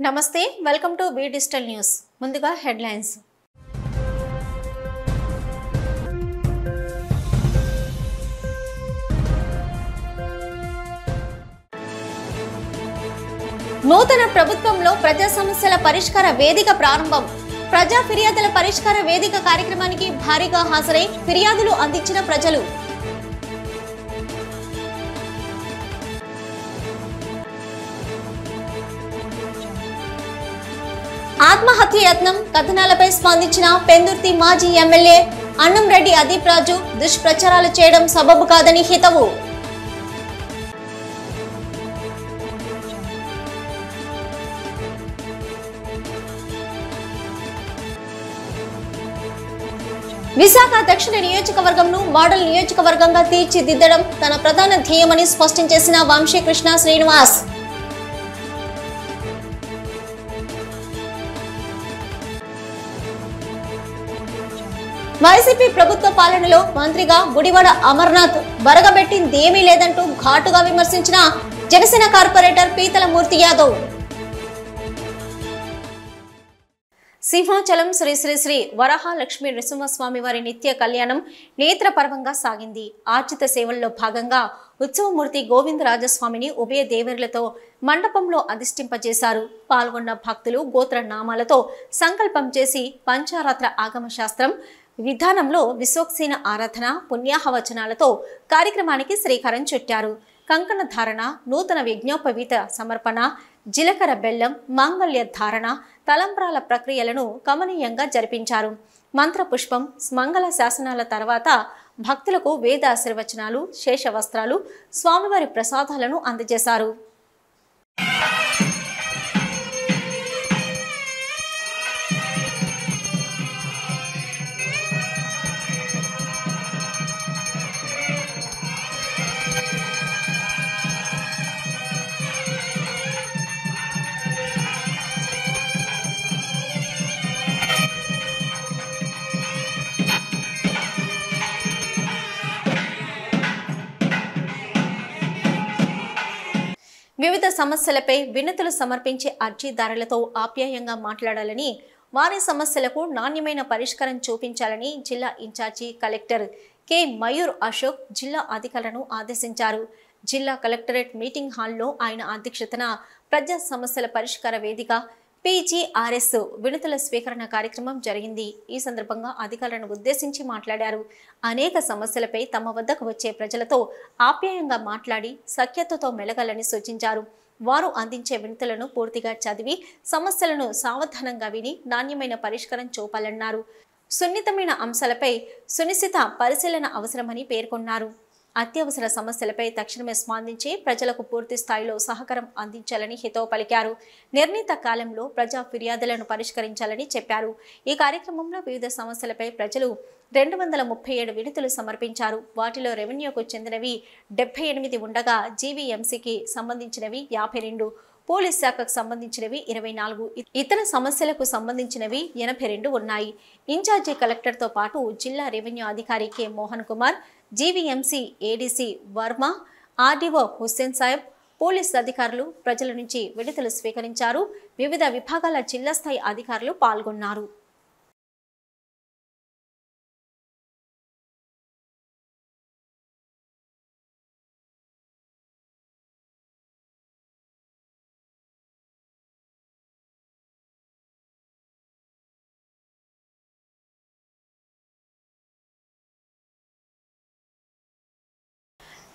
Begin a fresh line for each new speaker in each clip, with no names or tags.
నమస్తే welcome to be digital news ముందుగా headlines నూతన ప్రభుత్వంలో ప్రజా సమస్యల పరిష్కార వేదిక ప్రారంభం ప్రజా ఫిర్యాదుల పరిష్కార వేదిక కార్యక్రమానికి భారీగా హాజరై ఫిర్యాదులు అందించిన ప్రజలు ఆత్మహత్య యత్నం కథనాలపై స్పందించిన పెందుర్తి మాజీ ఎమ్మెల్యే అన్నంరెడ్డి అదీప్ రాజు దుష్ప్రచారాలు చేయడం సబబు కాదని హితవు విశాఖ దక్షిణ నియోజకవర్గంను మోడల్ నియోజకవర్గంగా తీర్చిదిద్దడం తన ప్రధాన ధ్యేయమని స్పష్టం చేసిన వంశీకృష్ణ శ్రీనివాస్ వైసీపీ ప్రభుత్వ పాలనలో మంత్రిగా గుడివాడ అమర్నాథ్ బరగబెట్టిందేమీ లేదంటూ ఘాటుగా విమర్శించిన జనసేన కార్పొరేటర్ పీతలమూర్తి యాదవ్. సింహాచలం శ్రీ శ్రీ శ్రీ వరహాలక్ష్మి నృసింహస్వామి వారి నిత్య కళ్యాణం నేత్రపర్వంగా సాగింది. ఆర్జిత సేవల్లో భాగంగా ఉత్సవమూర్తి గోవిందరాజస్వామిని ఉభయ దేవరులతో మండపంలో అధిష్ఠింపజేశారు. పాల్గొన్న భక్తులు గోత్ర నామాలతో సంకల్పం చేసి పంచారాత్ర ఆగమ శాస్త్రం విధానంలో విశ్వక్సేన ఆరాధన పుణ్యాహవచనాలతో కార్యక్రమానికి శ్రీకారం చుట్టారు. కంకణ ధారణ, నూతన యజ్ఞోపవీత సమర్పణ, జీలకర్ర బెల్లం, మాంగళ్య ధారణ, తలంబ్రాల ప్రక్రియలను కమనీయంగా జరిపించారు. మంత్రపుష్పం, మంగళ శాసనాల తర్వాత భక్తులకు వేద ఆశీర్వచనాలు, శేష వస్త్రాలు, స్వామివారి ప్రసాదాలను అందజేశారు. వివిధ సమస్యలపై వినతులు సమర్పించే అర్జీదారులతో ఆప్యాయంగా మాట్లాడాలని, వారి సమస్యలకు నాణ్యమైన పరిష్కారం చూపించాలని జిల్లా incharge collector K Mayur Ashok జిల్లా అధికారులను ఆదేశించారు. జిల్లా కలెక్టరేట్ మీటింగ్ హాల్లో ఆయన అధ్యక్షతన ప్రజా సమస్యల పరిష్కార వేదిక PGRS వినతుల స్వీకరణ కార్యక్రమం జరిగింది. ఈ సందర్భంగా అధికారులను ఉద్దేశించి మాట్లాడారు. అనేక సమస్యలపై తమ వద్దకు వచ్చే ప్రజలతో ఆప్యాయంగా మాట్లాడి సఖ్యతతో మెలగాలని సూచించారు. వారు అందించే వినతులను పూర్తిగా చదివి సమస్యలను సావధానంగా విని నాణ్యమైన పరిష్కారం చూపాలన్నారు. సున్నితమైన అంశాలపై సునిశ్చిత పరిశీలన అవసరమని పేర్కొన్నారు. అత్యవసర సమస్యలపై తక్షణమే స్పందించి ప్రజలకు పూర్తి స్థాయిలో సహకారం అందించాలని హితవు పలికారు. నిర్ణీత కాలంలో ప్రజా ఫిర్యాదులను పరిష్కరించాలని చెప్పారు. ఈ కార్యక్రమంలో వివిధ సమస్యలపై ప్రజలు 237 వినతులు సమర్పించారు. వాటిలో రెవెన్యూకు చెందినవి 78 ఉండగా జీవీఎంసీకి సంబంధించినవి 52, పోలీస్ శాఖకు సంబంధించినవి 24, ఇతర సమస్యలకు సంబంధించినవి 82 ఉన్నాయి. ఇన్ఛార్జి కలెక్టర్తో పాటు జిల్లా రెవెన్యూ అధికారి K Mohan Kumar, GVMC ADC Varma, RDO Hussain Saheb, police అధికారులు ప్రజల నుంచి వినతులు స్వీకరించారు. వివిధ విభాగాల జిల్లా స్థాయి అధికారులు పాల్గొన్నారు.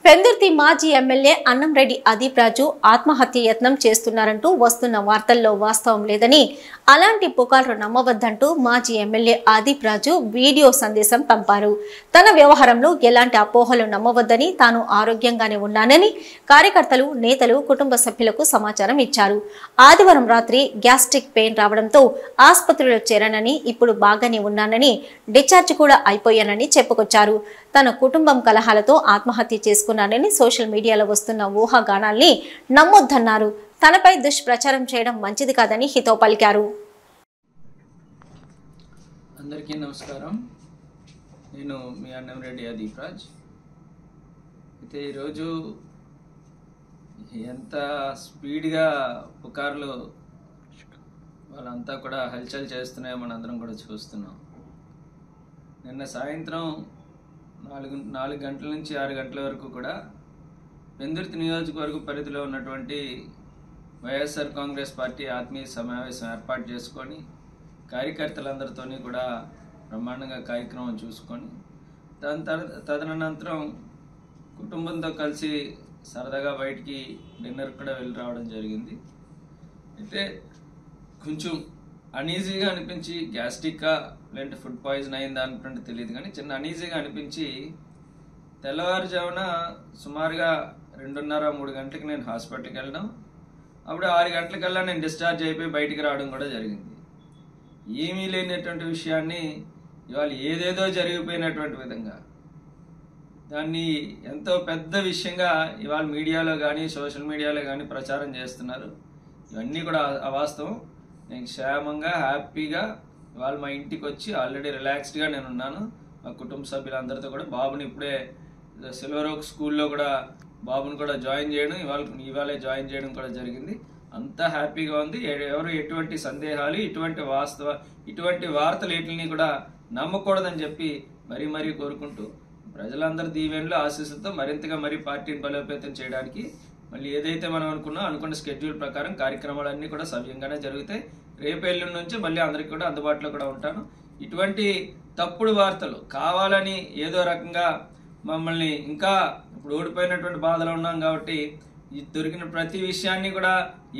పెందుర్తి మాజీ ఎమ్మెల్యే అన్నంరెడ్డి అదీప్ రాజు ఆత్మహత్య యత్నం చేస్తున్నారంటూ వస్తున్న వార్తల్లో వాస్తవం లేదని, అలాంటి పుకార్లు నమ్మవద్దంటూ మాజీ ఎమ్మెల్యే అదీప్ రాజు వీడియో సందేశం పంపారు. తన వ్యవహారంలో ఎలాంటి అపోహలు నమ్మవద్దని, తాను ఆరోగ్యంగానే ఉన్నానని కార్యకర్తలు, నేతలు, కుటుంబ సభ్యులకు సమాచారం ఇచ్చారు. ఆదివారం రాత్రి గ్యాస్ట్రిక్ పెయిన్ రావడంతో ఆసుపత్రిలో చేరానని, ఇప్పుడు బాగానే ఉన్నానని, డిశ్చార్జ్ కూడా అయిపోయానని చెప్పుకొచ్చారు. తన కుటుంబం కలహాలతో ఆత్మహత్య చేసుకున్నానని సోషల్ మీడియాలో వస్తున్న ఊహాగానాల్ని నమ్మొద్దన్నారు. తనపై దుష్ప్రచారం చేయడం మంచిది కాదని హితవు పలికారు.
అందరికీ నమస్కారం. నేను మీ అన్నంరెడ్డి అదీప్ రాజ్. అయితే ఈరోజు ఎంత స్పీడ్గా పుకార్లు వాళ్ళంతా కూడా హల్చల్ చేస్తున్నాయో మనందరం కూడా చూస్తున్నాం. నిన్న సాయంత్రం 4 గంటల నుంచి 6 గంటల వరకు కూడా పెందుర్తి నియోజకవర్గ పరిధిలో ఉన్నటువంటి వైఎస్ఆర్ కాంగ్రెస్ పార్టీ ఆత్మీయ సమావేశం ఏర్పాటు చేసుకొని కార్యకర్తలందరితో కూడా బ్రహ్మాండంగా కార్యక్రమం చూసుకొని తదనంతరం కుటుంబంతో కలిసి సరదాగా బయటికి డిన్నర్ కూడా వెళ్ళి రావడం జరిగింది. అయితే కొంచెం అనీజీగా అనిపించి, గ్యాస్ట్రిక్కా లేదంటే ఫుడ్ పాయిజన్ అయిందా అనుకుంటే తెలియదు కానీ చిన్న అనీజీగా అనిపించి తెల్లవారుజామున సుమారుగా 2:30-3 గంటలకు నేను హాస్పిటల్కి వెళ్ళడం, అప్పుడు 6 గంటలకల్లా నేను డిశ్చార్జ్ అయిపోయి బయటికి రావడం కూడా జరిగింది. ఏమీ లేనటువంటి విషయాన్ని ఇవాళ ఏదేదో జరిగిపోయినటువంటి విధంగా దాన్ని ఎంతో పెద్ద విషయంగా ఇవాళ మీడియాలో కానీ సోషల్ మీడియాలో కానీ ప్రచారం చేస్తున్నారు. ఇవన్నీ కూడా అవాస్తవం. నేను క్షేమంగా హ్యాపీగా ఇవాళ మా ఇంటికి వచ్చి ఆల్రెడీ రిలాక్స్డ్గా నేను ఉన్నాను. మా కుటుంబ సభ్యులందరితో కూడా బాబుని ఇప్పుడే సిల్వర్ ఓక్ స్కూల్లో కూడా బాబుని కూడా జాయిన్ చేయడం, ఇవాళే జాయిన్ చేయడం కూడా జరిగింది. అంతా హ్యాపీగా ఉంది. ఎవరు ఎటువంటి సందేహాలు, ఇటువంటి వార్తలు వీటిని కూడా నమ్మకూడదని చెప్పి మరీ కోరుకుంటూ ప్రజలందరి దీవెనలు ఆశీస్సులతో మరింతగా పార్టీని బలోపేతం చేయడానికి మళ్ళీ ఏదైతే మనం అనుకున్న స్కెడ్యూల్ ప్రకారం కార్యక్రమాలన్నీ కూడా సవ్యంగానే జరుగుతాయి. రేపు ఎల్లుండి నుంచి మళ్ళీ అందరికీ కూడా అందుబాటులో కూడా ఉంటాను. ఇటువంటి తప్పుడు వార్తలు కావాలని ఏదో రకంగా మమ్మల్ని ఇంకా ఇప్పుడు ఓడిపోయినటువంటి బాధలో ఉన్నాం కాబట్టి దొరికిన ప్రతి విషయాన్ని కూడా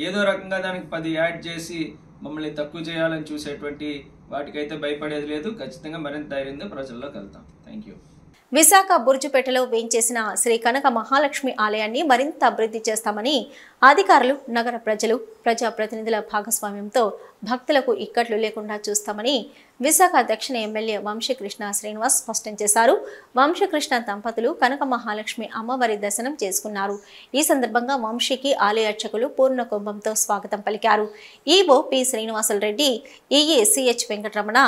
ఏదో రకంగా దానికి 10 యాడ్ చేసి మమ్మల్ని తక్కువ చేయాలని చూసేటువంటి వాటికైతే భయపడేది లేదు. ఖచ్చితంగా మరింత ధైర్యంగా ప్రజల్లోకి వెళ్తాం. Thank you.
విశాఖ బుర్జుపేటలో వేంచేసిన శ్రీ కనక మహాలక్ష్మి ఆలయాన్ని మరింత అభివృద్ధి చేస్తామని అధికారులు, నగర ప్రజలు, ప్రజాప్రతినిధుల భాగస్వామ్యంతో భక్తులకు ఇక్కట్లు లేకుండా చూస్తామని విశాఖ దక్షిణ ఎమ్మెల్యే వంశీకృష్ణ శ్రీనివాస్ స్పష్టం చేశారు. వంశీకృష్ణ దంపతులు కనక మహాలక్ష్మి అమ్మవారి దర్శనం చేసుకున్నారు. ఈ సందర్భంగా వంశీకి ఆలయ అర్చకులు పూర్ణ కుంభంతో స్వాగతం పలికారు. EO P Srinivasulu Reddy, EE CH Venkataramana,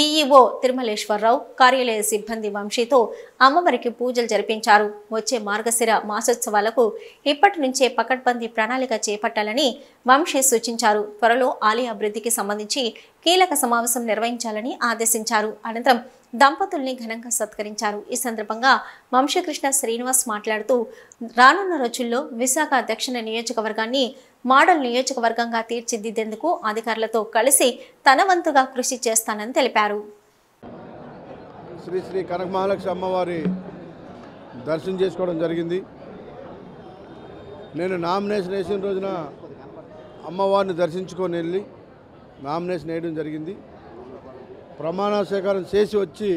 EEO Tirumaleswararao, కార్యాలయ సిబ్బంది వంశీతో అమ్మవారికి పూజలు జరిపించారు. వచ్చే మార్గశిర మాసోత్సవాలకు ఇప్పటి నుంచే పకడ్బందీ ప్రణాళిక చేపట్టాలని వంశీ సూచించారు. త్వరలో ఆలయ అభివృద్ధికి సంబంధించి కీలక సమావేశం నిర్వహించాలని ఆదేశించారు. అనంతరం దంపతుల్ని ఘనంగా సత్కరించారు. ఈ సందర్భంగా వంశీకృష్ణ శ్రీనివాస్ మాట్లాడుతూ రానున్న రోజుల్లో విశాఖ దక్షిణ నియోజకవర్గాన్ని మోడల్ నియోజకవర్గంగా తీర్చిదిద్దేందుకు అధికారులతో కలిసి తన వంతుగా కృషి చేస్తానని తెలిపారు.
శ్రీ కనక మహాలక్ష్మి అమ్మవారి దర్శనం చేసుకోవడం జరిగింది. నేను నామినేషన్ వేసిన రోజున అమ్మవారిని దర్శించుకొని వెళ్ళి నామినేషన్ వేయడం జరిగింది. ప్రమాణ స్వీకారం చేసి వచ్చి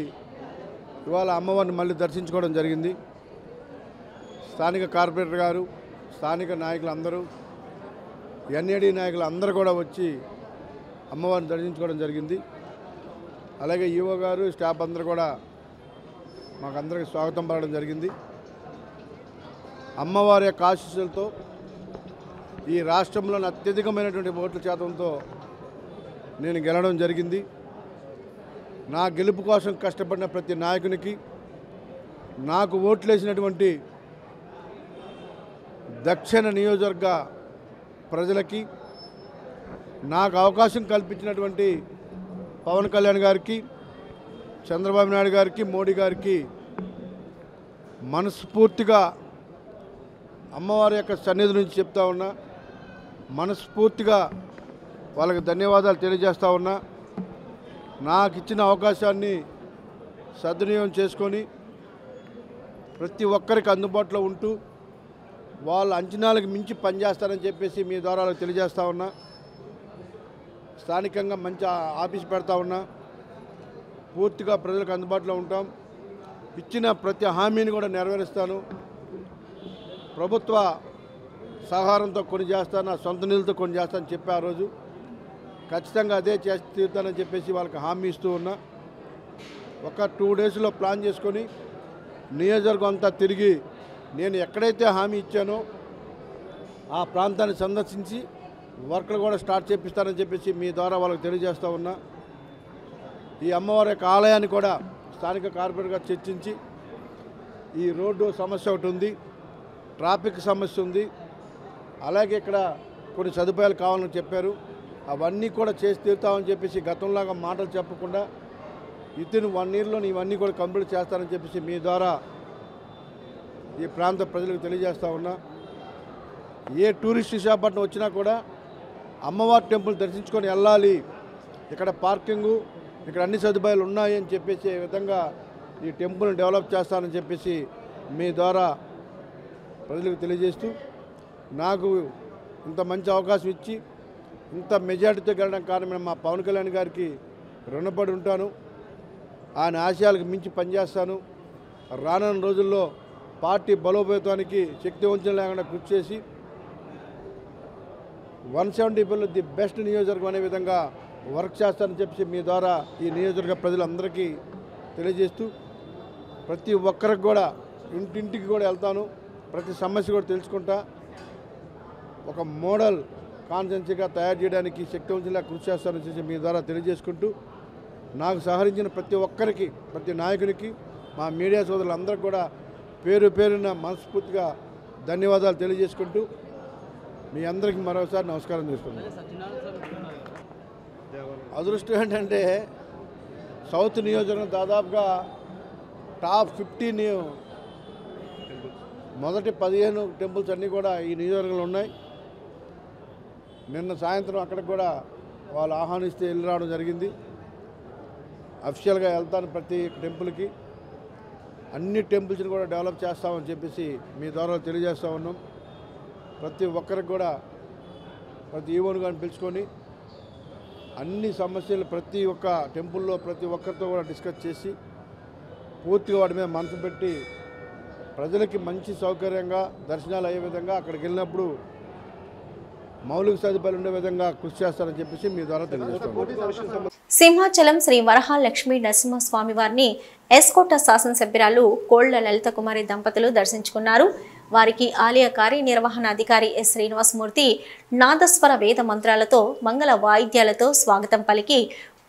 ఇవాళ అమ్మవారిని మళ్ళీ దర్శించుకోవడం జరిగింది. స్థానిక కార్పొరేటర్ గారు, స్థానిక నాయకులందరూ, ఎన్ఏడి నాయకులు అందరూ కూడా వచ్చి అమ్మవారిని దర్శించుకోవడం జరిగింది. అలాగే ఈవో గారు, స్టాఫ్ అందరూ కూడా మాకందరికి స్వాగతం పడడం జరిగింది. అమ్మవారి యొక్క ఆశీస్సులతో ఈ రాష్ట్రంలోని అత్యధికమైనటువంటి ఓట్ల శాతంతో నేను గెలవడం జరిగింది. నా గెలుపు కోసం కష్టపడిన ప్రతి నాయకునికి, నాకు ఓట్లేసినటువంటి దక్షిణ నియోజకవర్గ ప్రజలకి, నాకు అవకాశం కల్పించినటువంటి పవన్ కళ్యాణ్ గారికి, చంద్రబాబు నాయుడు గారికి, మోడీ గారికి మనస్ఫూర్తిగా అమ్మవారి యొక్క సన్నిధి నుంచి చెప్తా ఉన్నా. మనస్ఫూర్తిగా వాళ్ళకి ధన్యవాదాలు తెలియజేస్తూ ఉన్నా. నాకు ఇచ్చిన అవకాశాన్ని సద్వినియోగం చేసుకొని ప్రతి ఒక్కరికి అందుబాటులో ఉంటూ వాళ్ళ అంచనాలకు మించి పనిచేస్తారని చెప్పేసి మీ ద్వారా తెలియజేస్తూ ఉన్నా. స్థానికంగా మంచి ఆఫీస్ పెడతా ఉన్నా. పూర్తిగా ప్రజలకు అందుబాటులో ఉంటాం. ఇచ్చిన ప్రతి హామీని కూడా నెరవేరుస్తాను. ప్రభుత్వ సహకారంతో కొన్ని చేస్తాను, నా సొంత నిధులతో కొన్ని చేస్తానని చెప్పి ఆ రోజు ఖచ్చితంగా అదే చేసి తీరుతానని చెప్పేసి వాళ్ళకి హామీ ఇస్తూ ఉన్నా. ఒక 2 డేస్లో ప్లాన్ చేసుకొని నియోజకవర్గం అంతా తిరిగి నేను ఎక్కడైతే హామీ ఇచ్చానో ఆ ప్రాంతాన్ని సందర్శించి వర్క్లు కూడా స్టార్ట్ చేపిస్తానని చెప్పేసి మీ ద్వారా వాళ్ళకి తెలియజేస్తూ ఉన్నా. ఈ అమ్మవారి యొక్క ఆలయాన్ని కూడా స్థానిక కార్పొరేటర్గా చర్చించి ఈ రోడ్డు సమస్య ఒకటి ఉంది, ట్రాఫిక్ సమస్య ఉంది, అలాగే ఇక్కడ కొన్ని సదుపాయాలు కావాలని చెప్పారు. అవన్నీ కూడా చేసి తీరుతామని చెప్పేసి గతంలాగా మాటలు చెప్పకుండా వితిన్ 1 ఇయర్లో ఇవన్నీ కూడా కంప్లీట్ చేస్తానని చెప్పేసి మీ ద్వారా ఈ ప్రాంత ప్రజలకు తెలియజేస్తూ ఉన్నా. ఏ టూరిస్ట్ విశాఖపట్నం వచ్చినా కూడా అమ్మవారి టెంపుల్ దర్శించుకొని వెళ్ళాలి, ఇక్కడ పార్కింగు, ఇక్కడ అన్ని సదుపాయాలు ఉన్నాయి అని చెప్పేసి విధంగా ఈ టెంపుల్ని డెవలప్ చేస్తానని చెప్పేసి మీ ద్వారా ప్రజలకు తెలియజేస్తూ, నాకు ఇంత మంచి అవకాశం ఇచ్చి ఇంత మెజార్టీతో గెలడం కారణమైన మా పవన్ కళ్యాణ్ గారికి రుణపడి ఉంటాను. ఆయన ఆశయాలకు మించి పనిచేస్తాను. రానున్న రోజుల్లో పార్టీ బలోపేతానికి శక్తి వంచన లేకుండా కృషి చేసి 170 ది బెస్ట్ నియోజకవర్గం అనే విధంగా వర్క్ చేస్తానని చెప్పి మీ ద్వారా ఈ నియోజకవర్గ ప్రజలందరికీ తెలియజేస్తూ, ప్రతి ఒక్కరికి కూడా ఇంటింటికి కూడా వెళ్తాను, ప్రతి సమస్య కూడా తెలుసుకుంటా, ఒక మోడల్ కాన్స్టిట్యున్సీగా తయారు చేయడానికి శక్తివంతంగా కృషి చేస్తానని చెప్పి మీ ద్వారా తెలియజేసుకుంటూ, నాకు సహకరించిన ప్రతి ఒక్కరికి, ప్రతి నాయకునికి, మా మీడియా సోదరులందరికీ కూడా పేరు పేరున మనస్ఫూర్తిగా ధన్యవాదాలు తెలియజేసుకుంటూ మీ అందరికీ మరోసారి నమస్కారం చేసుకుంటాను. అదృష్టం ఏంటంటే సౌత్ నియోజకవర్గం దాదాపుగా టాప్ 15 మొదటి 15 టెంపుల్స్ అన్నీ కూడా ఈ నియోజకవర్గంలో ఉన్నాయి. నిన్న సాయంత్రం అక్కడికి కూడా వాళ్ళు ఆహ్వానిస్తే వెళ్ళి రావడం జరిగింది. అఫిషియల్గా వెళ్తాను ప్రతి టెంపుల్కి, అన్ని టెంపుల్స్ని కూడా డెవలప్ చేస్తామని చెప్పేసి మీ ద్వారా తెలియజేస్తూ ఉన్నాం. ప్రతి ఒక్కరికి కూడా ప్రతి ఈవోను కానీ పిలుచుకొని అన్ని సమస్యలు ప్రతి ఒక్క టెంపుల్లో ప్రతి ఒక్కరితో కూడా డిస్కస్ చేసి పూర్తిగా వాటి మీద మనసు పెట్టి ప్రజలకి మంచి సౌకర్యంగా దర్శనాలు అయ్యే విధంగా అక్కడికి వెళ్ళినప్పుడు మౌలిక సదుపాయాలు ఉండే విధంగా కృషి చేస్తారని చెప్పేసి మీ ద్వారా తెలియజేస్తాను.
సింహాచలం శ్రీ వరహాలక్ష్మి నరసింహస్వామి వారిని ఎస్కోట శాసనసభ్యురాలు కోళ్ల లలిత కుమారి దంపతులు దర్శించుకున్నారు. వారికి ఆలయ కార్యనిర్వహణాధికారి ఎస్ శ్రీనివాసమూర్తి నాదస్వర వేద మంత్రాలతో మంగళ వాయిద్యాలతో స్వాగతం పలికి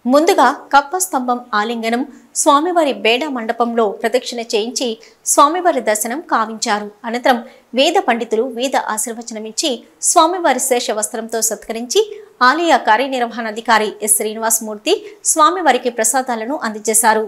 ముందుగా కప్ప స్తంభం ఆలింగనం, స్వామివారి బేడ మండపంలో ప్రదక్షిణ చేయించి స్వామివారి దర్శనం కావించారు. అనంతరం వేద పండితులు వేద ఆశీర్వచనమిచ్చి స్వామివారి శేష వస్త్రంతో సత్కరించి ఆలయ కార్యనిర్వహణాధికారి ఎస్ శ్రీనివాసమూర్తి స్వామివారికి ప్రసాదాలను అందజేశారు.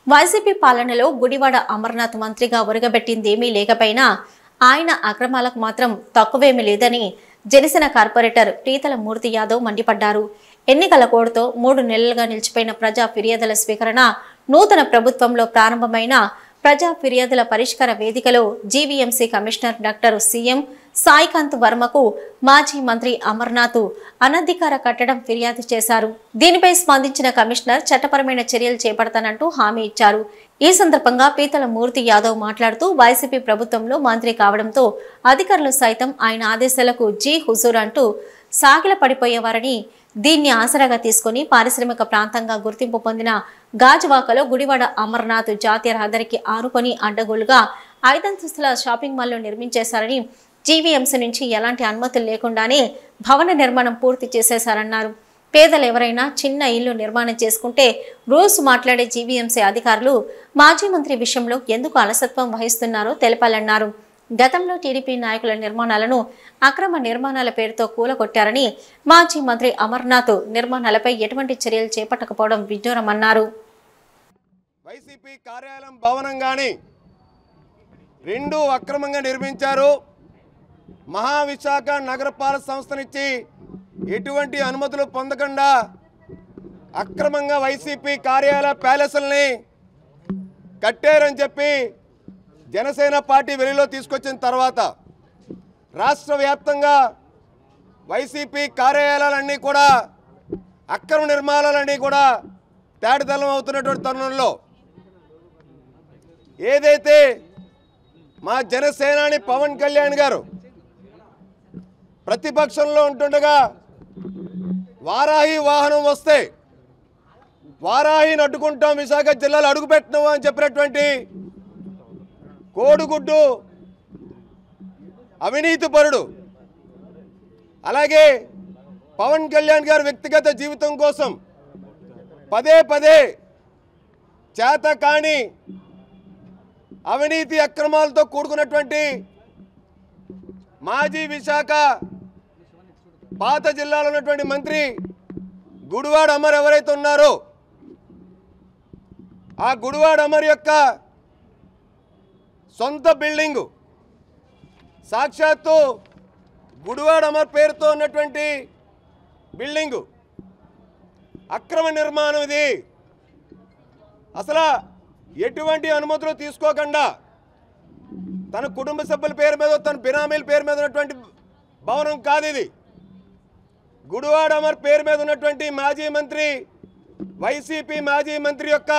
వైసీపీ పాలనలో గుడివాడ అమర్నాథ్ మంత్రిగా ఒరగబెట్టిందేమీ లేకపోయినా ఆయన అక్రమాలకు మాత్రం తక్కువేమీ లేదని జనసేన కార్పొరేటర్ పీతల మూర్తి యాదవ్ మండిపడ్డారు. ఎన్నికల కోడ్తో 3 నెలలుగా నిలిచిపోయిన ప్రజా ఫిర్యాదుల స్వీకరణ నూతన ప్రభుత్వంలో ప్రారంభమైన ప్రజా ఫిర్యాదుల పరిష్కార వేదికలో GVMC commissioner doctor CM Saikanth వర్మకు మాజీ మంత్రి అమర్నాథ్ అనధికార కట్టడం ఫిర్యాదు చేశారు. దీనిపై స్పందించిన కమిషనర్ చట్టపరమైన చర్యలు చేపడతానంటూ హామీ ఇచ్చారు. ఈ సందర్భంగా పీతల మూర్తి యాదవ్ మాట్లాడుతూ వైసీపీ ప్రభుత్వంలో మంత్రి కావడంతో అధికారులు సైతం ఆయన ఆదేశాలకు జీ హుజూర్ అంటూ సాగిల పడిపోయేవారని, దీన్ని ఆసరాగా తీసుకుని పారిశ్రామిక ప్రాంతంగా గుర్తింపు పొందిన గాజువాకలో గుడివాడ అమర్నాథ్ జాతీయ రహదారికి ఆనుకొని అడ్డగోలుగా 5 అంతస్తుల షాపింగ్ మాల్ను నిర్మించేశారని, జీవీఎంసీ నుంచి ఎలాంటి అనుమతులు లేకుండానే భవన నిర్మాణం పూర్తి చేసేశారన్నారు. పేదలు ఎవరైనా చిన్న ఇల్లు నిర్మాణం చేసుకుంటే రూల్స్ మాట్లాడే జీవీఎంసీ అధికారులు మాజీ మంత్రి విషయంలో ఎందుకు అలసత్వం వహిస్తున్నారో తెలపాలన్నారు. గతంలో టీడీపీ నాయకుల నిర్మాణాలను అక్రమ నిర్మాణాల పేరుతో కూలగొట్టారని, మాజీ మంత్రి అమర్నాథ్ నిర్మాణాలపై ఎటువంటి చర్యలు చేపట్టకపోవడం విడ్డూరమన్నారు.
వైసీపీ కార్యాలయం భవనం గాని 2 అక్రమంగా నిర్మించారు. మహావిశాఖ నగరపాలక సంస్థనిచ్చి ఎటువంటి అనుమతులు పొందకుండా అక్రమంగా వైసీపీ కార్యాలయ ప్యాలెస్ల్ని కట్టారని చెప్పి జనసేన పార్టీ వెలుగులో తీసుకొచ్చిన తర్వాత రాష్ట్ర వ్యాప్తంగా వైసీపీ కార్యాలయాలన్నీ కూడా అక్రమ నిర్మాణాలన్నీ కూడా తేటతెల్లం అవుతున్నటువంటి తరుణంలో ఏదైతే మా జనసేనాని పవన్ కళ్యాణ్ గారు ప్రతిపక్షంలో ఉంటుండగా వారాహి వాహనం వస్తే వారాహిని అడ్డుకుంటాం, విశాఖ జిల్లాలో అడుగుపెట్టినాము అని చెప్పినటువంటి కోడిగుడ్డు అవినీతి పరుడు. అలాగే పవన్ కళ్యాణ్ గారు వ్యక్తిగత జీవితం కోసం పదే పదే చేత కాని అవినీతి అక్రమాలతో కూడుకున్నటువంటి మాజీ విశాఖ పాత జిల్లాలో ఉన్నటువంటి మంత్రి గుడివాడ అమర్ ఎవరైతే ఉన్నారో ఆ గుడివాడ అమర్ యొక్క సొంత బిల్డింగు, సాక్షాత్తు గుడివాడ అమర్ పేరుతో ఉన్నటువంటి బిల్డింగు అక్రమ నిర్మాణం. ఇది అసలు ఎటువంటి అనుమతులు తీసుకోకుండా తన కుటుంబ సభ్యుల పేరు మీద, తన బినామీల పేరు మీద ఉన్నటువంటి భవనం కాదు ఇది. గుడివాడ అమర్ పేరు మీద ఉన్నటువంటి మాజీ మంత్రి, వైసీపీ మాజీ మంత్రి యొక్క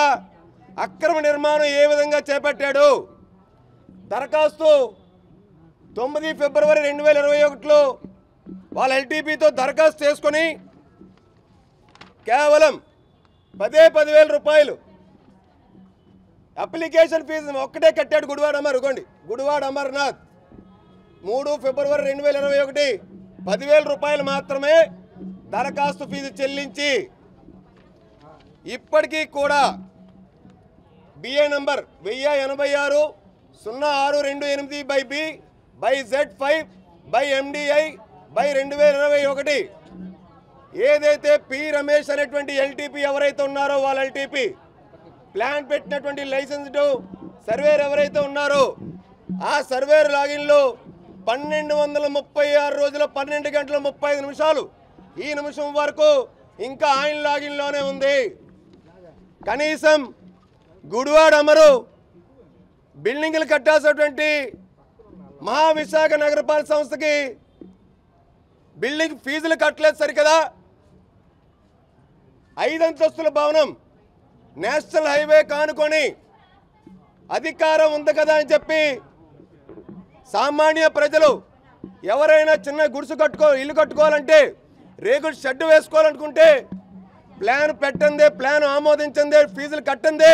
అక్రమ నిర్మాణం ఏ విధంగా చేపట్టాడు. దరఖాస్తు 9 ఫిబ్రవరి 2021లో వాళ్ళ ఎల్టీపీతో దరఖాస్తు చేసుకొని కేవలం 10,000 రూపాయలు అప్లికేషన్ ఫీజు ఒక్కటే కట్టాడు గుడివాడ అమర్. గుడివాడ అమర్నాథ్ 3 ఫిబ్రవరి 2021 10,000 రూపాయలు మాత్రమే దరఖాస్తు ఫీజు చెల్లించి ఇప్పటికీ కూడా బిఏ నంబర్ 1086-0628/B/Z5/MDI/2021 ఏదైతే పి రమేష్ అనేటువంటి ఎల్టీపీ ఎవరైతే ఉన్నారో వాళ్ళ ఎల్టీపీ ప్లాన్ పెట్టినటువంటి లైసెన్స్డ్ సర్వేర్ ఎవరైతే ఉన్నారో ఆ సర్వేర్ లాగిన్లో 1236 రోజుల 12 గంటల 35 నిమిషాలు ఈ నిమిషం వరకు ఇంకా ఆయన లాగిన్లోనే ఉంది. కనీసం గుడివాడ అమరు బిల్డింగ్లు కట్టాల్సినటువంటి మహావిశాఖ నగరపాలక సంస్థకి బిల్డింగ్ ఫీజులు కట్టలేదు సరికదా. 5 అంతస్తుల భవనం నేషనల్ హైవే కానుకొని అధికారం ఉంది కదా అని చెప్పి సామాన్య ప్రజలు ఎవరైనా చిన్న గుడిసె ఇల్లు కట్టుకోవాలంటే, రేగుడు షెడ్ వేసుకోవాలనుకుంటే ప్లాన్ పెట్టందే, ప్లాన్ ఆమోదించందే, ఫీజులు కట్టందే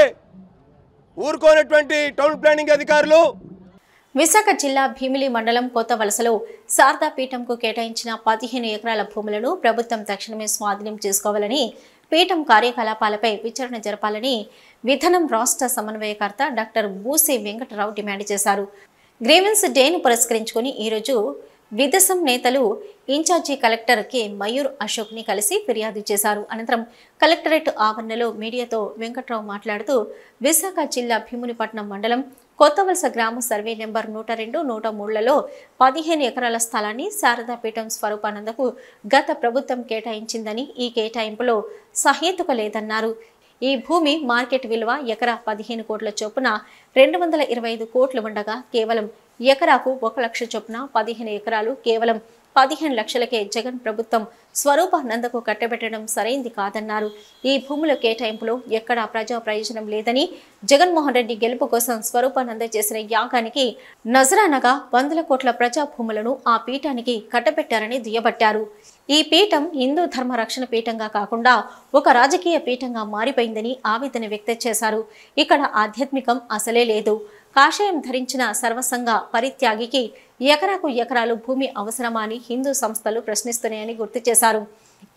ఊరుకోనటువంటి టౌన్ ప్లానింగ్ అధికారులు.
విశాఖ జిల్లా భీమిలి మండలం కొత్త వలసలో శారదా పీఠంకు కేటాయించిన 15 ఎకరాల భూములను ప్రభుత్వం తక్షణమే స్వాధీనం చేసుకోవాలని, పీఠం కార్యకలాపాలపై విచారణ జరపాలని విధానం రాష్ట్ర సమన్వయకర్త డాక్టర్ బూసి వెంకటరావు డిమాండ్ చేశారు. గ్రీవెన్స్ డేను పురస్కరించుకుని ఈరోజు విదేశం నేతలు incharge collector K Mayur Ashok ని కలిసి ఫిర్యాదు చేశారు. అనంతరం కలెక్టరేట్ ఆవరణలో మీడియాతో వెంకట్రావు మాట్లాడుతూ విశాఖ జిల్లా భీమునిపట్నం మండలం కొత్తవలస గ్రామ సర్వే నెంబర్ 102, 103లలో 15 ఎకరాల స్థలాన్ని శారదాపీఠం స్వరూపానందకు గత ప్రభుత్వం కేటాయించిందని, ఈ కేటాయింపులో సహేతుక లేదన్నారు. ఈ భూమి మార్కెట్ విలువ ఎకరా 15 కోట్ల చొప్పున 225 కోట్లు ఉండగా కేవలం ఎకరాకు 1 లక్ష చొప్పున 15 ఎకరాలు కేవలం 15 లక్షలకే జగన్ ప్రభుత్వం స్వరూపానందకు కట్టబెట్టడం సరైంది కాదన్నారు. ఈ భూముల కేటాయింపులో ఎక్కడా ప్రజా ప్రయోజనం లేదని, జగన్మోహన్ రెడ్డి గెలుపు కోసం స్వరూపానంద చేసిన యాగానికి నజరానగా 100 కోట్ల ప్రజా భూములను ఆ పీఠానికి కట్టబెట్టారని దుయ్యబట్టారు. ఈ పీఠం హిందూ ధర్మ రక్షణ పీఠంగా కాకుండా ఒక రాజకీయ పీఠంగా మారిపోయిందని ఆవేదన వ్యక్తం చేశారు. ఇక్కడ ఆధ్యాత్మికం అసలే లేదు. కాషాయం ధరించిన సర్వసంగ పరిత్యాగికి ఎకరాకు ఎకరాలు భూమి అవసరమా అని హిందూ సంస్థలు ప్రశ్నిస్తున్నాయని గుర్తు చేశారు.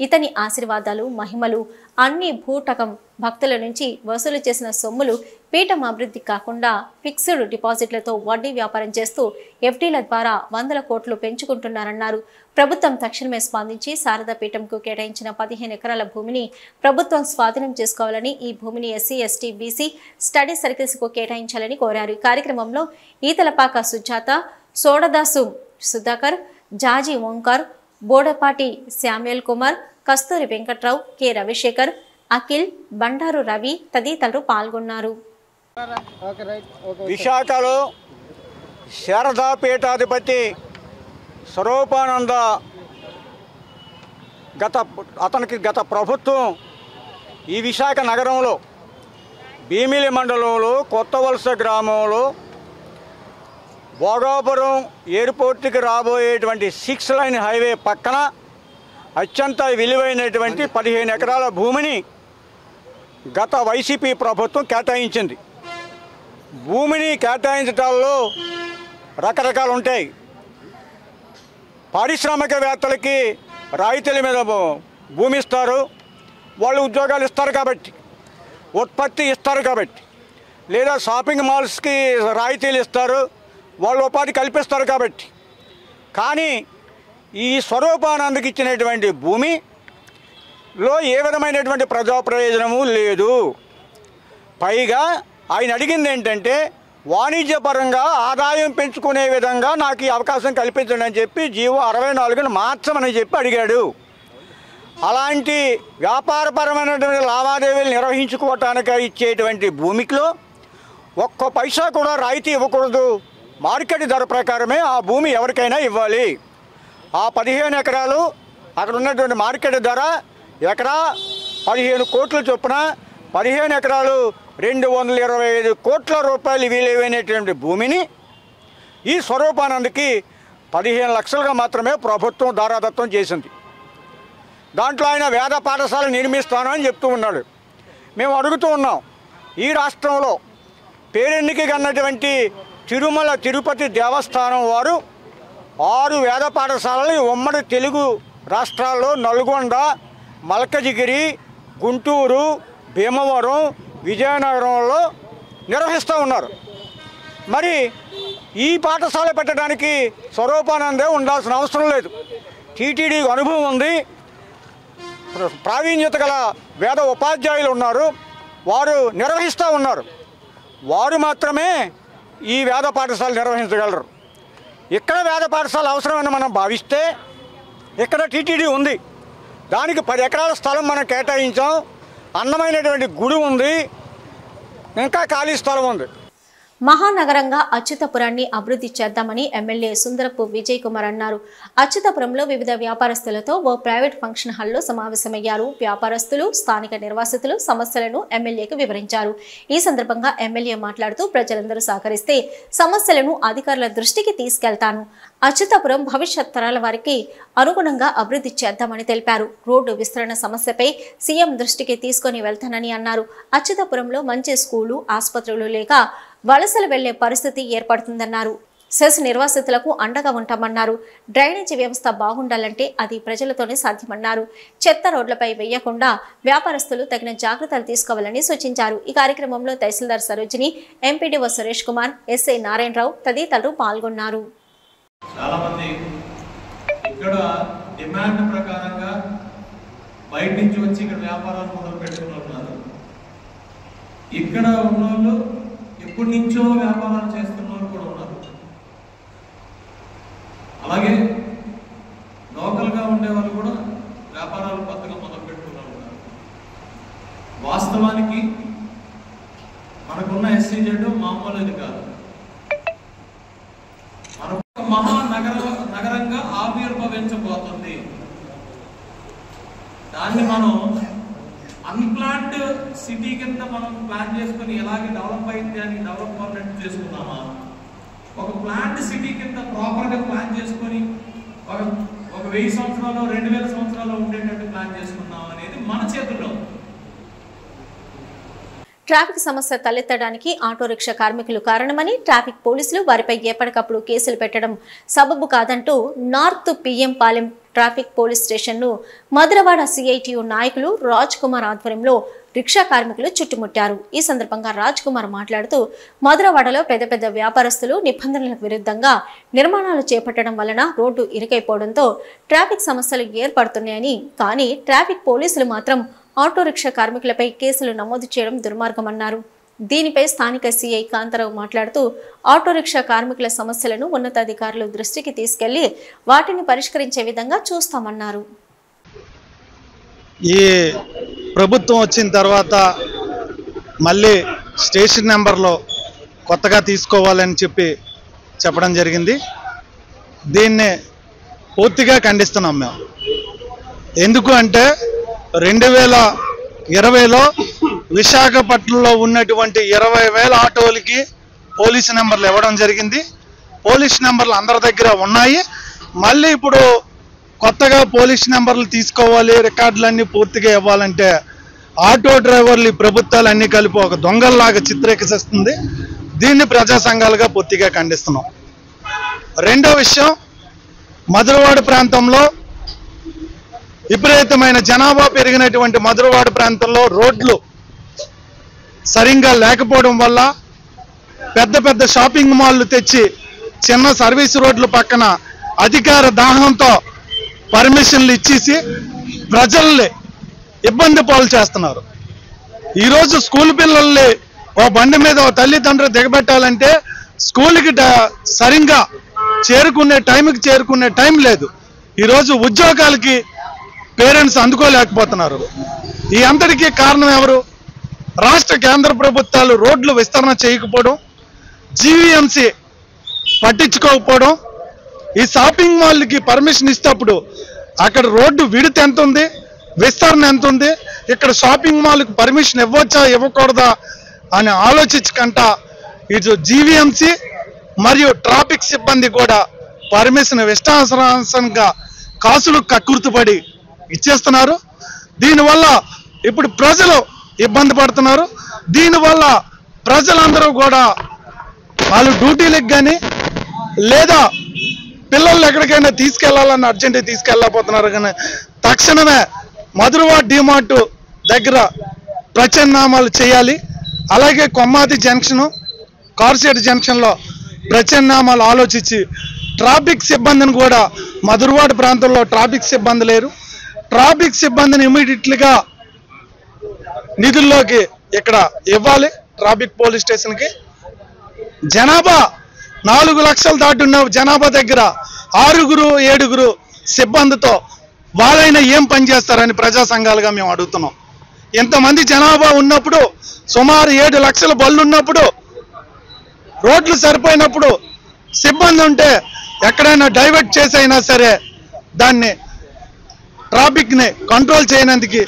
ఇతని ఆశీర్వాదాలు, మహిమలు అన్ని భూటకం భక్తుల నుంచి వసూలు చేసిన సొమ్ములు పీఠం అభివృద్ధి కాకుండా ఫిక్స్డ్ డిపాజిట్లతో వడ్డీ వ్యాపారం చేస్తూ ఎఫ్డీల ద్వారా 100 కోట్లు పెంచుకుంటున్నారన్నారు. ప్రభుత్వం తక్షణమే స్పందించి శారదా పీఠంకు కేటాయించిన 15 ఎకరాల భూమిని ప్రభుత్వం స్వాధీనం చేసుకోవాలని, ఈ భూమిని SC, ST, BC study circles కు కేటాయించాలని కోరారు. కార్యక్రమంలో ఈతలపాక సుజాత, సోడదాసు సుధాకర్, జాజీ ఓంకార్, బోడపాటి శామ్యుల్ కుమార్, కస్తూరి వెంకట్రావు, కె రవిశేఖర్, అఖిల్, బండారు రవి తదితరులు పాల్గొన్నారు.
విశాఖలో శారదా పీఠాధిపతి స్వరూపానంద గత ప్రభుత్వం ఈ విశాఖ నగరంలో భీమిలి మండలంలో కొత్త వలస గ్రామంలో భోగాపురం ఎయిర్పోర్ట్కి రాబోయేటువంటి 6 లైన్ హైవే పక్కన అత్యంత విలువైనటువంటి 15 ఎకరాల భూమిని గత వైసీపీ ప్రభుత్వం కేటాయించింది. భూమిని కేటాయించడాల్లో రకరకాలు ఉంటాయి. పారిశ్రామికవేత్తలకి రాయితీల మీద భూమి ఇస్తారు, వాళ్ళు ఉద్యోగాలు ఇస్తారు కాబట్టి, ఉత్పత్తి ఇస్తారు కాబట్టి, లేదా షాపింగ్ మాల్స్కి రాయితీలు ఇస్తారు, వాళ్ళు ఉపాధి కల్పిస్తారు కాబట్టి. కానీ ఈ స్వరూపానందకి ఇచ్చినటువంటి భూమిలో ఏ విధమైనటువంటి ప్రజా ప్రయోజనము లేదు. పైగా ఆయన అడిగింది ఏంటంటే వాణిజ్యపరంగా ఆదాయం పెంచుకునే విధంగా నాకు ఈ అవకాశం కల్పించండి అని చెప్పి జీవో 64ను మార్చమని చెప్పి అడిగాడు. అలాంటి వ్యాపారపరమైనటువంటి లావాదేవీలు నిర్వహించుకోవటానికి ఇచ్చేటువంటి భూమిలో ఒక్క పైసా కూడా రాయితీ ఇవ్వకూడదు. మార్కెట్ ధర ప్రకారమే ఆ భూమి ఎవరికైనా ఇవ్వాలి. ఆ 15 ఎకరాలు అక్కడ ఉన్నటువంటి మార్కెట్ ధర ఎకరా 15 కోట్ల చొప్పున 15 ఎకరాలు 225 కోట్ల రూపాయలు విలువైనటువంటి భూమిని ఈ స్వరూపానందకి 15 లక్షలుగా మాత్రమే ప్రభుత్వం దారాదత్తం చేసింది. దాంట్లో ఆయన వేద పాఠశాల నిర్మిస్తాను అని చెప్తూ ఉన్నాడు. మేము అడుగుతూ ఉన్నాం, ఈ రాష్ట్రంలో పేరెన్నిక కన్నటువంటి తిరుమల తిరుపతి దేవస్థానం వారు 6 వేద పాఠశాలలు ఉమ్మడి తెలుగు రాష్ట్రాల్లో నల్గొండ, మల్కజిగిరి, గుంటూరు, భీమవరం, విజయనగరంలో నిర్వహిస్తూ ఉన్నారు. మరి ఈ పాఠశాల పెట్టడానికి స్వరూపానందే ఉండాల్సిన అవసరం లేదు. టీటీడీకి అనుభవం ఉంది, ప్రావీణ్యత గల వేద ఉపాధ్యాయులు ఉన్నారు, వారు నిర్వహిస్తూ ఉన్నారు. వారు మాత్రమే ఈ వేద పాఠశాల నిర్వహించగలరు. ఇక్కడ వేద పాఠశాల అవసరమని మనం భావిస్తే ఇక్కడ టీటీడీ ఉంది, దానికి 10 ఎకరాల స్థలం మనం కేటాయించాం, అందమైనటువంటి గుడి ఉంది, ఇంకా ఖాళీ స్థలం ఉంది.
మహానగరంగా అచ్యుతపురాన్ని అభివృద్ధి చేద్దామని ఎమ్మెల్యే సుందరపు విజయ్ కుమార్ అన్నారు. అచ్యుతపురంలో వివిధ వ్యాపారస్తులతో ఓ ప్రైవేట్ ఫంక్షన్ హాల్లో సమావేశమయ్యారు. వ్యాపారస్తులు, స్థానిక నిర్వాసితులు సమస్యలను ఎమ్మెల్యేకు వివరించారు. ఈ సందర్భంగా ఎమ్మెల్యే మాట్లాడుతూ ప్రజలందరూ సహకరిస్తే సమస్యలను అధికారుల దృష్టికి తీసుకెళ్తాను. అచ్యుతపురం భవిష్యత్ తరాల వారికి అనుగుణంగా అభివృద్ధి చేద్దామని తెలిపారు. రోడ్డు విస్తరణ సమస్యపై సీఎం దృష్టికి తీసుకొని వెళ్తానని అన్నారు. అచ్యుతపురంలో మంచి స్కూలు, ఆసుపత్రులు లేక వలసలు వెళ్లే పరిస్థితి ఏర్పడుతుందన్నారు. సెస్ నిర్వాసితులకు అండగా ఉంటామన్నారు. డ్రైనేజీ వ్యవస్థ బాగుండాలంటే అది ప్రజలతోనే సాధ్యమన్నారు. చెత్త రోడ్లపై వేయకుండా వ్యాపారస్తులు తగిన జాగ్రత్తలు తీసుకోవాలని సూచించారు. ఈ కార్యక్రమంలో తహసీల్దార్ సరోజిని, ఎంపీడీఓ సురేష్ కుమార్, ఎస్ఐ నారాయణరావు తదితరులు పాల్గొన్నారు.
చాలా మంది ఇక్కడ డిమాండ్ ప్రకారంగా బయట నుంచి వచ్చి ఇక్కడ వ్యాపారాలు మొదలు పెట్టుకున్నారు. ఇక్కడ ఉన్నోళ్ళు ఎప్పటి నుంచో వ్యాపారాలు చేస్తున్న వాళ్ళు కూడా ఉన్నారు. అలాగే లోకల్గా ఉండే వాళ్ళు కూడా వ్యాపారాలు కొత్తగా మొదలు పెట్టుకున్న ఉన్నారు. వాస్తవానికి మనకున్న SEZ మామూలుది కాదు. మన మహానగరంగా ఆవిర్భవించబోతుంది. దాన్ని మనం అన్ప్లాన్డ్ సిటీ కింద మనం ప్లాన్ చేసుకుని ఎలాగే డెవలప్ అయింది అని డెవలప్ పర్మనెంట్ చేసుకున్నామా, ఒక ప్లాన్డ్ సిటీ కింద ప్రాపర్గా ప్లాన్ చేసుకొని ఒక 1000 సంవత్సరాలు 2000 సంవత్సరాలు ఉండేటట్టు ప్లాన్ చేసుకున్నాం అనేది మన చేతుల్లో.
ట్రాఫిక్ సమస్య తలెత్తడానికి ఆటో రిక్షా కార్మికులు కారణమని, ట్రాఫిక్ పోలీసులు వారిపై ఎప్పటికప్పుడు కేసులు పెట్టడం సబబు కాదంటూ north PM Palem traffic police స్టేషన్ను మధురవాడ CITU నాయకులు రాజ్ కుమార్ ఆధ్వర్యంలో రిక్షా కార్మికులు చుట్టుముట్టారు. ఈ సందర్భంగా రాజ్ కుమార్ మాట్లాడుతూ మధురవాడలో పెద్ద పెద్ద వ్యాపారస్తులు నిబంధనలకు విరుద్ధంగా నిర్మాణాలు చేపట్టడం వలన రోడ్డు ఇరుకైపోవడంతో ట్రాఫిక్ సమస్యలు ఏర్పడుతున్నాయని, కానీ ట్రాఫిక్ పోలీసులు మాత్రం ఆటో రిక్షా కార్మికులపై కేసులు నమోదు చేయడం దుర్మార్గమన్నారు. దీనిపై స్థానిక CI కాంతారావు మాట్లాడుతూ ఆటో రిక్షా కార్మికుల సమస్యలను ఉన్నతాధికారులు దృష్టికి తీసుకెళ్లి వాటిని పరిష్కరించే విధంగా చూస్తామన్నారు.
ఈ ప్రభుత్వం వచ్చిన తర్వాత మళ్ళీ స్టేషన్ నెంబర్లో కొత్తగా తీసుకోవాలని చెప్పడం జరిగింది. దీన్ని పూర్తిగా ఖండిస్తున్నాం మేము. ఎందుకు అంటే 2020లో విశాఖపట్నంలో ఉన్నటువంటి 20,000 ఆటోలకి పోలీసు నెంబర్లు ఇవ్వడం జరిగింది. పోలీస్ నెంబర్లు అందరి దగ్గర ఉన్నాయి. మళ్ళీ ఇప్పుడు కొత్తగా పోలీస్ నెంబర్లు తీసుకోవాలి, రికార్డులన్నీ పూర్తిగా ఇవ్వాలంటే ఆటో డ్రైవర్లు ఈ ప్రభుత్వాలు అన్నీ కలిపి ఒక దొంగల్లాగా చిత్రీకరిస్తుంది. దీన్ని ప్రజా సంఘాలుగా పూర్తిగా ఖండిస్తున్నాం. రెండో విషయం, మధురవాడ ప్రాంతంలో విపరీతమైన జనాభా పెరిగినటువంటి మధురవాడ ప్రాంతంలో రోడ్లు సరిగ్గా లేకపోవడం వల్ల పెద్ద పెద్ద షాపింగ్ మాల్లు తెచ్చి చిన్న సర్వీస్ రోడ్ల పక్కన అధికార దాహంతో పర్మిషన్లు ఇచ్చేసి ప్రజల్ని ఇబ్బంది పాలు చేస్తున్నారు. ఈరోజు స్కూల్ పిల్లల్ని ఓ బండి మీద ఓ తల్లిదండ్రులు దిగబెట్టాలంటే స్కూల్కి సరిగ్గా చేరుకునే టైం లేదు. ఈరోజు ఉద్యోగాలకి పేరెంట్స్ అందుకోలేకపోతున్నారు. ఈ అంతటికీ కారణం ఎవరు? రాష్ట్ర కేంద్ర ప్రభుత్వాలు రోడ్లు విస్తరణ చేయకపోవడం, జీవీఎంసీ పట్టించుకోకపోవడం, ఈ షాపింగ్ మాల్కి పర్మిషన్ ఇస్తేప్పుడు అక్కడ రోడ్డు విడత ఎంత ఉంది, విస్తరణ ఎంత ఉంది, ఇక్కడ షాపింగ్ మాల్కి పర్మిషన్ ఇవ్వచ్చా ఇవ్వకూడదా అని ఆలోచించకుండా ఇటు జీవీఎంసీ మరియు ట్రాఫిక్ సిబ్బంది కూడా పర్మిషన్ ఇష్టానుసారంగా కాసులు కక్కుర్తిపడి ఇచ్చేస్తున్నారు. దీనివల్ల ఇప్పుడు ప్రజలు ఇబ్బంది పడుతున్నారు. దీనివల్ల ప్రజలందరూ కూడా వాళ్ళు డ్యూటీలకు కానీ లేదా పిల్లల్ని ఎక్కడికైనా తీసుకెళ్లాలని అర్జెంటుగా తీసుకెళ్ళకపోతున్నారు. కానీ తక్షణమే మధురవాడ డిమార్ట్ దగ్గర ప్రత్యామ్నాయాలు చేయాలి. అలాగే కొమ్మాది జంక్షను, కార్షెడ్ జంక్షన్లో ప్రత్యామ్నాయాలు ఆలోచించి ట్రాఫిక్ సిబ్బందిని కూడా, మధురవాడ ప్రాంతంలో ట్రాఫిక్ సిబ్బంది లేరు, ట్రాఫిక్ సిబ్బందిని ఇమీడియట్లీగా నిధుల్లోకి ఇక్కడ ఇవ్వాలి. ట్రాఫిక్ పోలీస్ స్టేషన్కి జనాభా 4 లక్షలు దాటున్న జనాభా దగ్గర 6-7 సిబ్బందితో వాళ్ళైనా ఏం పని చేస్తారని ప్రజా సంఘాలుగా మేము అడుగుతున్నాం. ఇంతమంది జనాభా ఉన్నప్పుడు, సుమారు 7 లక్షల బళ్ళు ఉన్నప్పుడు, రోడ్లు సరిపోయినప్పుడు సిబ్బంది ఉంటే ఎక్కడైనా డైవర్ట్ చేసైనా సరే దాన్ని ట్రాఫిక్ని కంట్రోల్ చేయనందుకు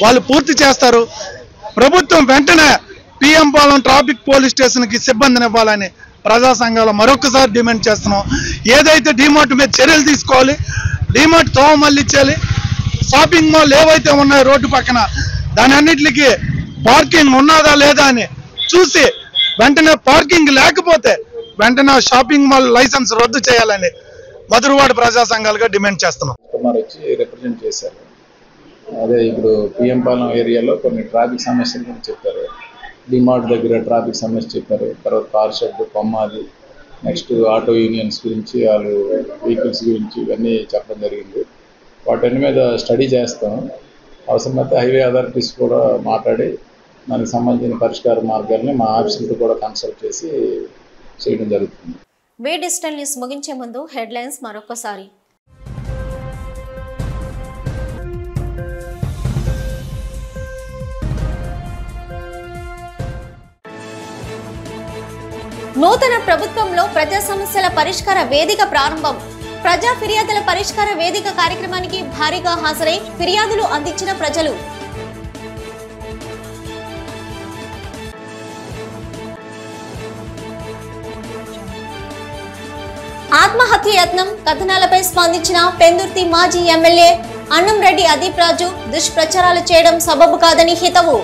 వాళ్ళు పూర్తి చేస్తారు. ప్రభుత్వం వెంటనే పిఎం పాలెం ట్రాఫిక్ పోలీస్ స్టేషన్కి సిబ్బందిని ఇవ్వాలని ప్రజా సంఘాలు మరొకసారి డిమాండ్ చేస్తున్నాం. ఏదైతే డిమార్ట్ మీద చర్యలు తీసుకోవాలి, డిమార్ట్ తోవ మళ్ళించాలి, షాపింగ్ మాల్ ఏవైతే ఉన్నాయో రోడ్డు పక్కన దాని అన్నిటికీ పార్కింగ్ ఉన్నదా లేదా అని చూసి వెంటనే పార్కింగ్ లేకపోతే వెంటనే షాపింగ్ మాల్ లైసెన్స్ రద్దు చేయాలని మధురవాడ ప్రజా సంఘాలుగా డిమాండ్ చేస్తున్నాం.
కుమార్ వచ్చి రిప్రజెంట్ చేశారు. అదే ఇప్పుడు పిఎం పాలెం ఏరియాలో కొన్ని ట్రాఫిక్ సమస్యల గురించి చెప్పారు. డిమార్ట్ దగ్గర ట్రాఫిక్ సమస్య చెప్పారు. తర్వాత car shed, Kommadi, next auto unions గురించి, వాళ్ళు వెహికల్స్ గురించి ఇవన్నీ చెప్పడం జరిగింది. వాటన్ని మీద స్టడీ చేస్తాం. అవసరమైతే హైవే అథారిటీస్ కూడా మాట్లాడి దానికి సంబంధించిన పరిష్కార మార్గాలని మా ఆఫీసులతో కూడా కన్సల్ట్ చేసి చేయడం జరుగుతుంది.
వే డిజిటల్ న్యూస్ ముగించే ముందు హెడ్లైన్స్ మరొకసారి. నూతన ప్రభుత్వంలో ప్రజా సమస్యల పరిష్కార వేదిక ప్రారంభం. ప్రజా ఫిర్యాదుల పరిష్కార వేదిక కార్యక్రమానికి భారీగా హాజరై ఫిర్యాదులు అందించిన ప్రజలు. ఆత్మహత్య యత్నం కథనాలపై స్పందించిన పెందుర్తి మాజీ ఎమ్మెల్యే అన్నంరెడ్డి అదీప్ రాజు దుష్ప్రచారాలు చేయడం సబబు కాదని హితవు.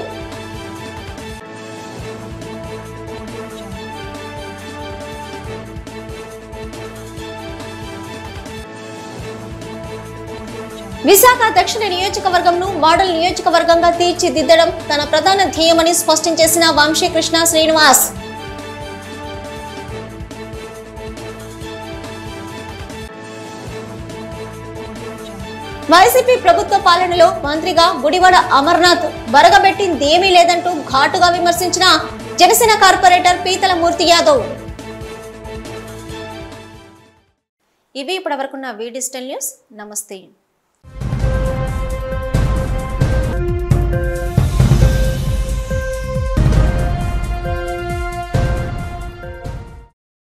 విశాఖ దక్షిణ నియోజకవర్గంను మోడల్ నియోజకవర్గంగా తీర్చిదిద్దడం తన ప్రధాన ధ్యేయమని స్పష్టం చేసిన వంశీకృష్ణ శ్రీనివాస్. వైసీపీ ప్రభుత్వ పాలనలో మంత్రిగా గుడివాడ అమర్నాథ్ బరగబెట్టిందేమీ లేదంటూ ఘాటుగా విమర్శించిన జనసేన కార్పొరేటర్ పీతల మూర్తి యాదవ్. ఇవి ఇప్పటివరకున్న వీ డిజిటల్ న్యూస్. నమస్తే.